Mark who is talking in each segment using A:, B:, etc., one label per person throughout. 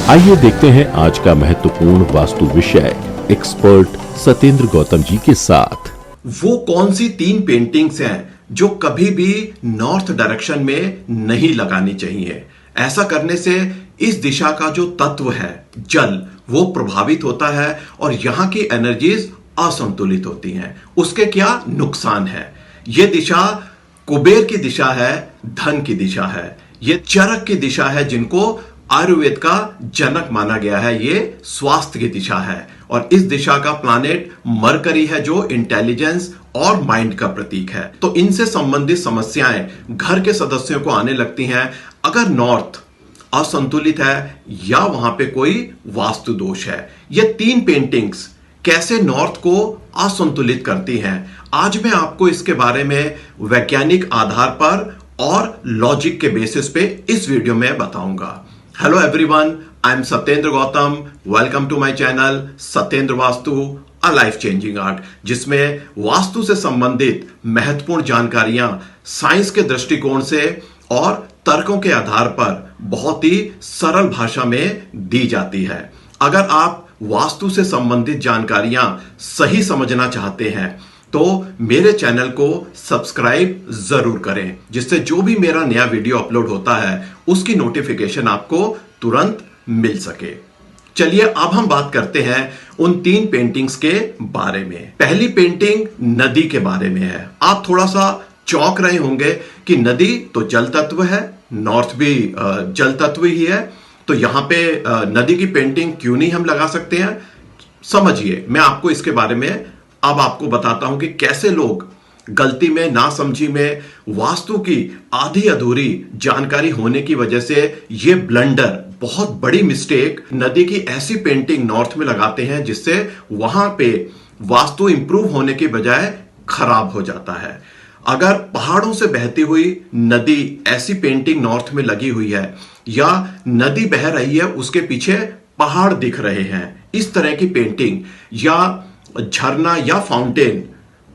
A: आइए देखते हैं आज का महत्वपूर्ण वास्तु विषय एक्सपर्ट सत्येंद्र गौतम जी के साथ।
B: वो कौन सी 3 पेंटिंग्स हैं जो कभी भी नॉर्थ डायरेक्शन में नहीं लगानी चाहिए। ऐसा करने से इस दिशा का जो तत्व है जल वो प्रभावित होता है और यहां की एनर्जीज असंतुलित होती हैं। उसके क्या नुकसान है? यह दिशा कुबेर की दिशा है, धन की दिशा है, यह चरक की दिशा है जिनको आयुर्वेद का जनक माना गया है, ये स्वास्थ्य की दिशा है और इस दिशा का प्लैनेट मरकरी है जो इंटेलिजेंस और माइंड का प्रतीक है। तो इनसे संबंधित समस्याएं घर के सदस्यों को आने लगती हैं अगर नॉर्थ असंतुलित है या वहां पे कोई वास्तु दोष है। ये 3 पेंटिंग्स कैसे नॉर्थ को असंतुलित करती हैं, आज मैं आपको इसके बारे में वैज्ञानिक आधार पर और लॉजिक के बेसिस पे इस वीडियो में बताऊंगा। Hello everyone, I am Satyendra Gautam. Welcome to my channel Satyendra Vastu a life changing art, जिसमें वास्तु से संबंधित महत्वपूर्ण जानकारियां साइंस के दृष्टिकोण से और तर्कों के आधार पर बहुत ही सरल भाषा में दी जाती है। अगर आप वास्तु से संबंधित जानकारियां सही समझना चाहते हैं तो मेरे चैनल को सब्सक्राइब जरूर करें, जिससे जो भी मेरा नया वीडियो अपलोड होता है उसकी नोटिफिकेशन आपको तुरंत मिल सके। चलिए अब हम बात करते हैं उन 3 पेंटिंग्स के बारे में। पहली पेंटिंग नदी के बारे में है। आप थोड़ा सा चौंक रहे होंगे कि नदी तो जल तत्व है, नॉर्थ भी जल तत्व ही है, तो यहां पे नदी की पेंटिंग क्यों नहीं हम लगा सकते हैं। समझिए, मैं आपको इसके बारे में अब आपको बताता हूं कि कैसे लोग गलती में, नासमझी में, वास्तु की आधी अधूरी जानकारी होने की वजह से ये ब्लंडर, बहुत बड़ी मिस्टेक, नदी की ऐसी पेंटिंग नॉर्थ में लगाते हैं जिससे वहां पे वास्तु इंप्रूव होने की बजाय खराब हो जाता है। अगर पहाड़ों से बहती हुई नदी ऐसी पेंटिंग नॉर्थ में लगी हुई है या नदी बह रही है उसके पीछे पहाड़ दिख रहे हैं, इस तरह की पेंटिंग या झरना या फाउंटेन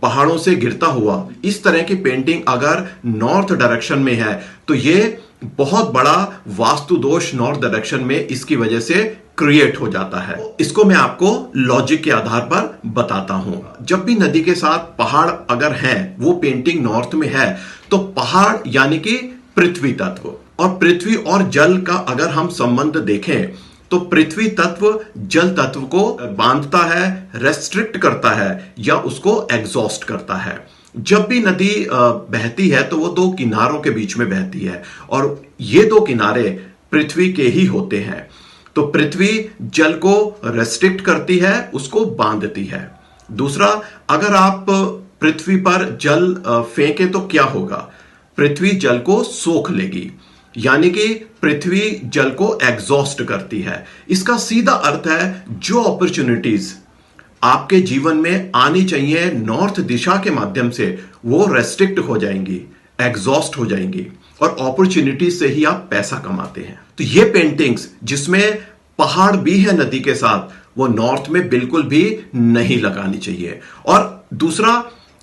B: पहाड़ों से गिरता हुआ, इस तरह की पेंटिंग अगर नॉर्थ डायरेक्शन में है तो ये बहुत बड़ा वास्तु दोष नॉर्थ डायरेक्शन में इसकी वजह से क्रिएट हो जाता है। इसको मैं आपको लॉजिक के आधार पर बताता हूं। जब भी नदी के साथ पहाड़ अगर हैं, वो पेंटिंग नॉर्थ में है, तो पहाड़ यानी कि पृथ्वी तत्व, और पृथ्वी और जल का अगर हम संबंध देखें तो पृथ्वी तत्व जल तत्व को बांधता है, रेस्ट्रिक्ट करता है या उसको एग्जॉस्ट करता है। जब भी नदी बहती है तो वो 2 किनारों के बीच में बहती है और ये 2 किनारे पृथ्वी के ही होते हैं। तो पृथ्वी जल को रेस्ट्रिक्ट करती है, उसको बांधती है। दूसरा, अगर आप पृथ्वी पर जल फेंके तो क्या होगा? पृथ्वी जल को सोख लेगी, यानी कि पृथ्वी जल को एग्जॉस्ट करती है। इसका सीधा अर्थ है जो अपॉर्चुनिटीज आपके जीवन में आनी चाहिए नॉर्थ दिशा के माध्यम से, वो रेस्ट्रिक्ट हो जाएंगी, एग्जॉस्ट हो जाएंगी और अपॉर्चुनिटीज से ही आप पैसा कमाते हैं। तो ये पेंटिंग्स जिसमें पहाड़ भी है नदी के साथ, वो नॉर्थ में बिल्कुल भी नहीं लगानी चाहिए। और दूसरा,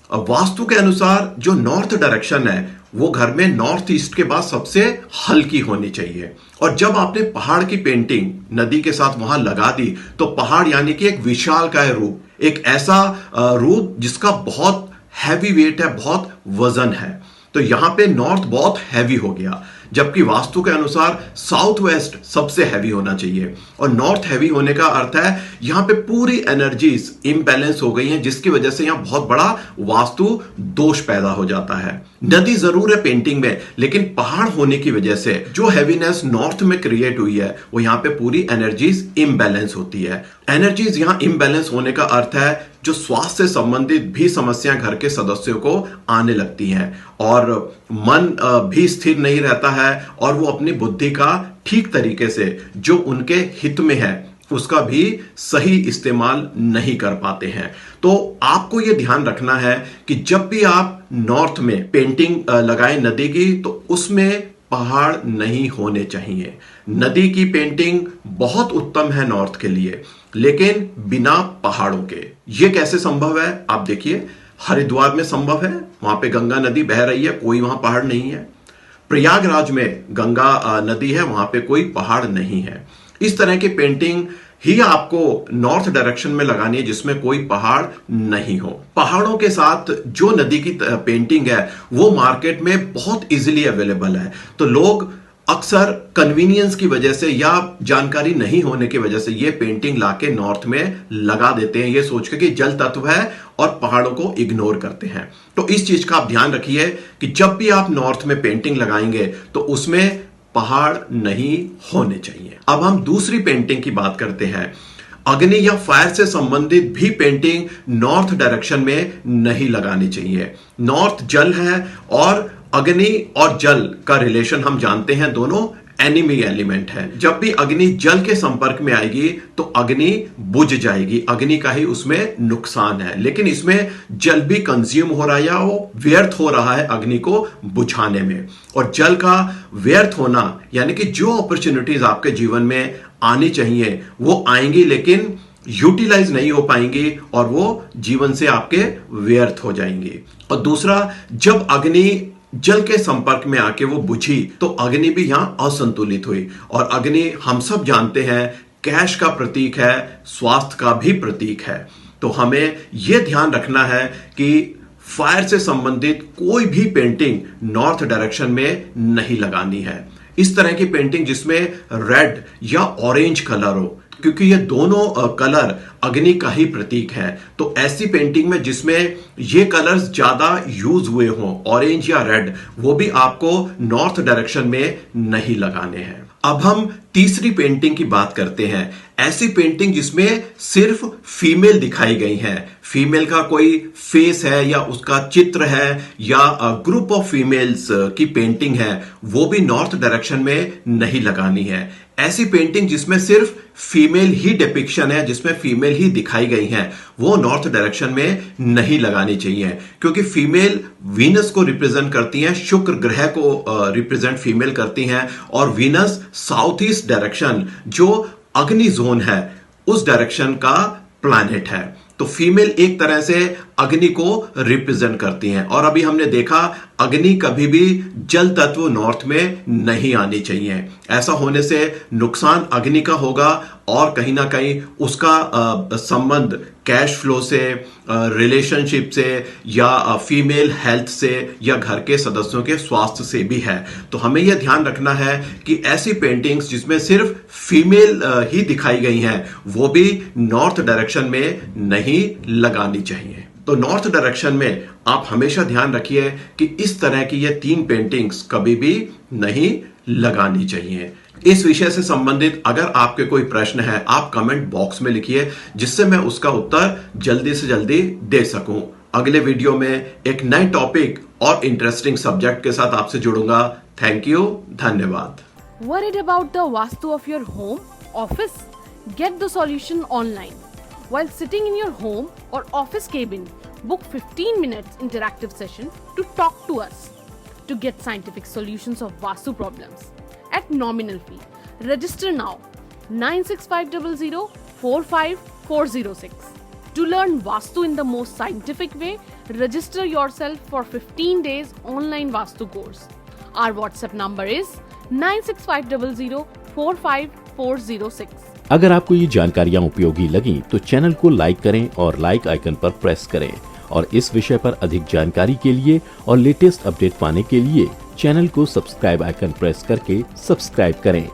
B: वास्तु के अनुसार जो नॉर्थ डायरेक्शन है वो घर में नॉर्थ ईस्ट के बाद सबसे हल्की होनी चाहिए। और जब आपने पहाड़ की पेंटिंग नदी के साथ वहां लगा दी तो पहाड़ यानी कि एक विशालकाय रूप, एक ऐसा रूप जिसका बहुत हैवी वेट है, बहुत वजन है, तो यहां पे नॉर्थ बहुत हैवी हो गया, जबकि वास्तु के अनुसार साउथ वेस्ट सबसे हैवी होना चाहिए। और नॉर्थ हैवी होने का अर्थ है यहां पे पूरी एनर्जीज इम्बैलेंस हो गई हैं, जिसकी वजह से यहां बहुत बड़ा वास्तु दोष पैदा हो जाता है। नदी जरूर है पेंटिंग में, लेकिन पहाड़ होने की वजह से जो हैवीनेस नॉर्थ में क्रिएट हुई है वो यहां पे पूरी एनर्जीज इम्बैलेंस होती है। एनर्जीज यहां इम्बैलेंस होने का अर्थ है जो स्वास्थ्य से संबंधित भी समस्याएं घर के सदस्यों को आने लगती हैं और मन भी स्थिर नहीं रहता है और वो अपनी बुद्धि का ठीक तरीके से जो उनके हित में है उसका भी सही इस्तेमाल नहीं कर पाते हैं। तो आपको यह ध्यान रखना है कि जब भी आप नॉर्थ में पेंटिंग लगाएं नदी की तो उसमें पहाड़ नहीं होने चाहिए। नदी की पेंटिंग बहुत उत्तम है नॉर्थ के लिए, लेकिन बिना पहाड़ों के। यह कैसे संभव है? आप देखिए, हरिद्वार में संभव है, वहां पे गंगा नदी बह रही है, कोई वहां पहाड़ नहीं है। प्रयागराज में गंगा नदी है, वहां पे कोई पहाड़ नहीं है। इस तरह की पेंटिंग ही आपको नॉर्थ डायरेक्शन में लगानी है जिसमें कोई पहाड़ नहीं हो। पहाड़ों के साथ जो नदी की पेंटिंग है वो मार्केट में बहुत इजीली अवेलेबल है, तो लोग अक्सर कन्वीनियंस की वजह से या जानकारी नहीं होने की वजह से ये पेंटिंग लाके नॉर्थ में लगा देते हैं, ये सोच के कि जल तत्व है, और पहाड़ों को इग्नोर करते हैं। तो इस चीज का आप ध्यान रखिए कि जब भी आप नॉर्थ में पेंटिंग लगाएंगे तो उसमें पहाड़ नहीं होने चाहिए। अब हम दूसरी पेंटिंग की बात करते हैं। अग्नि या फायर से संबंधित भी पेंटिंग नॉर्थ डायरेक्शन में नहीं लगानी चाहिए। नॉर्थ जल है और अग्नि और जल का रिलेशन हम जानते हैं, दोनों एनिमी एलिमेंट है। जब भी अग्नि जल के संपर्क में आएगी तो अग्नि बुझ जाएगी, अग्नि का ही उसमें नुकसान है। लेकिन इसमें जल भी कंज्यूम हो रहा है या वो व्यर्थ हो रहा है अग्नि को बुझाने में। और जल का व्यर्थ होना यानी कि जो अपॉर्चुनिटीज आपके जीवन में आनी चाहिए वो आएंगी, लेकिन यूटिलाइज नहीं हो पाएंगी और वो जीवन से आपके व्यर्थ हो जाएंगी। और दूसरा, जब अग्नि जल के संपर्क में आके वो बुझी तो अग्नि भी यहां असंतुलित हुई। और अग्नि हम सब जानते हैं कैश का प्रतीक है, स्वास्थ्य का भी प्रतीक है। तो हमें यह ध्यान रखना है कि फायर से संबंधित कोई भी पेंटिंग नॉर्थ डायरेक्शन में नहीं लगानी है। इस तरह की पेंटिंग जिसमें रेड या ऑरेंज कलर हो, क्योंकि ये दोनों कलर अग्नि का ही प्रतीक है। तो ऐसी पेंटिंग में जिसमें ये कलर्स ज्यादा यूज हुए हों, ऑरेंज या रेड, वो भी आपको नॉर्थ डायरेक्शन में नहीं लगाने हैं। अब हम तीसरी पेंटिंग की बात करते हैं। ऐसी पेंटिंग जिसमें सिर्फ फीमेल दिखाई गई है, फीमेल का कोई फेस है या उसका चित्र है या ग्रुप ऑफ फीमेल्स की पेंटिंग है, वो भी नॉर्थ डायरेक्शन में नहीं लगानी है। ऐसी पेंटिंग जिसमें सिर्फ फीमेल ही डिपिक्शन है, जिसमें फीमेल ही दिखाई गई हैं, वो नॉर्थ डायरेक्शन में नहीं लगानी चाहिए, क्योंकि फीमेल वीनस को रिप्रेजेंट करती हैं, शुक्र ग्रह को रिप्रेजेंट फीमेल करती हैं, और वीनस साउथ ईस्ट डायरेक्शन जो अग्नि जोन है उस डायरेक्शन का प्लैनेट है। तो फीमेल एक तरह से अग्नि को रिप्रेजेंट करती हैं। और अभी हमने देखा अग्नि कभी भी जल तत्व नॉर्थ में नहीं आनी चाहिए। ऐसा होने से नुकसान अग्नि का होगा और कहीं ना कहीं उसका संबंध कैश फ्लो से, रिलेशनशिप से या फीमेल हेल्थ से या घर के सदस्यों के स्वास्थ्य से भी है। तो हमें यह ध्यान रखना है कि ऐसी पेंटिंग्स जिसमें सिर्फ फीमेल ही दिखाई गई हैं वो भी नॉर्थ डायरेक्शन में नहीं लगानी चाहिए। तो नॉर्थ डायरेक्शन में आप हमेशा ध्यान रखिए कि इस तरह की ये 3 पेंटिंग्स कभी भी नहीं लगानी चाहिए। इस विषय से संबंधित अगर आपके कोई प्रश्न है आप कमेंट बॉक्स में लिखिए, जिससे मैं उसका उत्तर जल्दी से जल्दी दे सकूं। अगले वीडियो में एक नए टॉपिक और इंटरेस्टिंग सब्जेक्ट के साथ आपसे जुड़ूंगा। थैंक यू, धन्यवाद।
C: Worried about the Vastu of your home, office? Get the solution online. While sitting in your home or office cabin, book 15 minutes interactive session to talk to us to get scientific solutions of Vastu problems at nominal fee. Register now 96500 45406. To learn Vastu in the most scientific way, register yourself for 15 days online Vastu course. Our WhatsApp number is 96500 45406.
A: अगर आपको ये जानकारियाँ उपयोगी लगी तो channel को like करें और लाइक आइकन पर प्रेस करें। और इस विषय पर अधिक जानकारी के लिए और लेटेस्ट अपडेट पाने के लिए चैनल को सब्सक्राइब आइकन प्रेस करके सब्सक्राइब करें।